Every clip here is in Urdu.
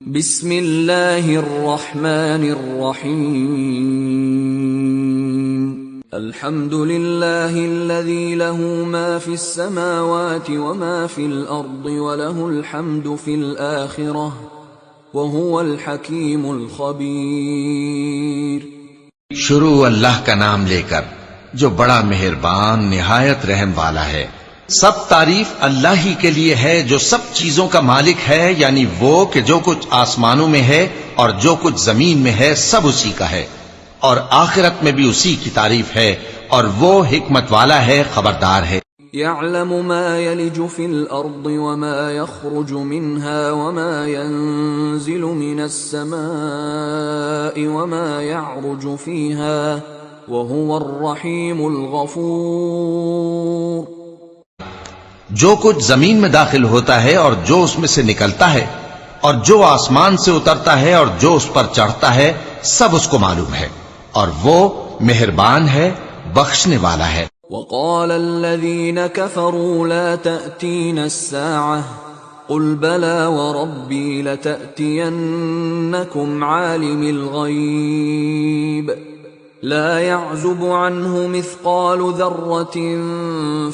بسم اللہ الرحمن الرحیم الحمد للہ الذی له ما فی السماوات وما فی الارض وله الحمد فی الآخرہ وهو الحکیم الخبیر۔ شروع اللہ کا نام لے کر جو بڑا مہربان نہایت رحم والا ہے۔ سب تعریف اللہ ہی کے لیے ہے جو سب چیزوں کا مالک ہے، یعنی وہ کہ جو کچھ آسمانوں میں ہے اور جو کچھ زمین میں ہے سب اسی کا ہے، اور آخرت میں بھی اسی کی تعریف ہے، اور وہ حکمت والا ہے، خبردار ہے۔ يعلم ما يلج في الأرض وما يخرج منها وما ينزل من السماء وما يعرج فيها وهو الرحيم الغفور۔ جو کچھ زمین میں داخل ہوتا ہے اور جو اس میں سے نکلتا ہے، اور جو آسمان سے اترتا ہے اور جو اس پر چڑھتا ہے، سب اس کو معلوم ہے، اور وہ مہربان ہے، بخشنے والا ہے۔ وقال الذين كفروا لا تأتينا الساعة قل بلى وربي لتأتينكم عالم الغيب لا يعزب عنه مثقال ذرة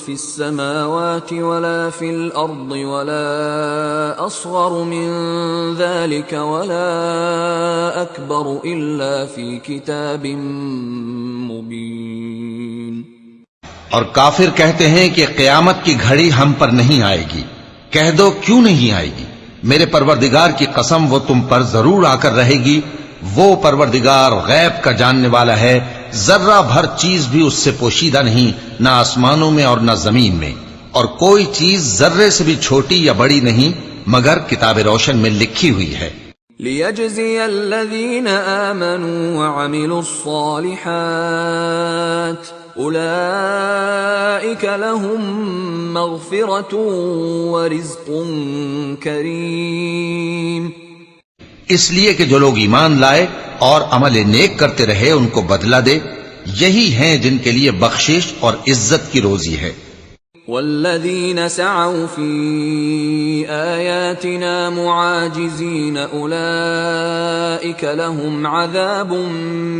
في السماوات ولا في الأرض ولا أصغر من ذلك ولا أكبر إلا في كتاب مبين۔ اور کافر کہتے ہیں کہ قیامت کی گھڑی ہم پر نہیں آئے گی۔ کہہ دو کیوں نہیں آئے گی؟ میرے پروردگار کی قسم وہ تم پر ضرور آ کر رہے گی۔ وہ پروردگار غیب کا جاننے والا ہے، ذرہ بھر چیز بھی اس سے پوشیدہ نہیں، نہ آسمانوں میں اور نہ زمین میں، اور کوئی چیز ذرے سے بھی چھوٹی یا بڑی نہیں مگر کتاب روشن میں لکھی ہوئی ہے۔ لِيَجْزِيَ الَّذِينَ آمَنُوا وَعَمِلُوا الصَّالِحَاتِ أُولَئِكَ لَهُم مَّغْفِرَةٌ وَرِزْقٌ كَرِيمٌ۔ اس لیے کہ جو لوگ ایمان لائے اور عمل نیک کرتے رہے ان کو بدلہ دے، یہی ہیں جن کے لیے بخشش اور عزت کی روزی ہے۔ والذین سعوا فی آیاتنا معاجزین اولئک لهم عذاب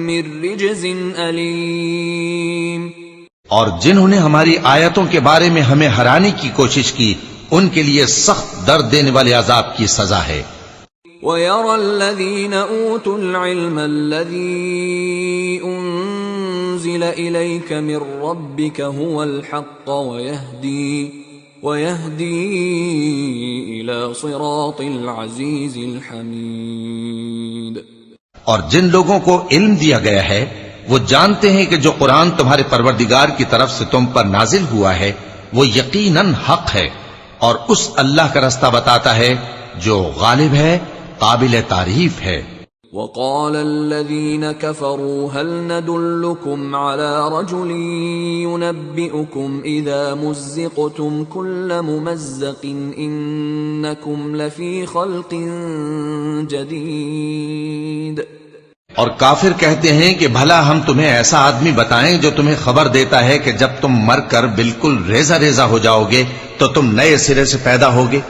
من رجز علیم۔ اور جنہوں نے ہماری آیتوں کے بارے میں ہمیں ہرانے کی کوشش کی، ان کے لیے سخت درد دینے والے عذاب کی سزا ہے۔ وَيَرَى الَّذِينَ أُوتُوا الْعِلْمَ الَّذِي أُنزِلَ إِلَيْكَ مِن رَّبِّكَ هُوَ الْحَقَّ وَيَهْدِي إِلَى صِرَاطِ الْعَزِيزِ الْحَمِيدِ۔ اور جن لوگوں کو علم دیا گیا ہے وہ جانتے ہیں کہ جو قرآن تمہارے پروردگار کی طرف سے تم پر نازل ہوا ہے وہ یقیناً حق ہے، اور اس اللہ کا رستہ بتاتا ہے جو غالب ہے، قابل تعریف ہے۔ وقال الذين كفروا هل ندلكم على رجل ينبئكم إذا مزقتم كل ممزق إنكم لفي خلق جديد۔ اور کافر کہتے ہیں کہ بھلا ہم تمہیں ایسا آدمی بتائیں جو تمہیں خبر دیتا ہے کہ جب تم مر کر بالکل ریزہ ریزہ ہو جاؤ گے تو تم نئے سرے سے پیدا ہوگے۔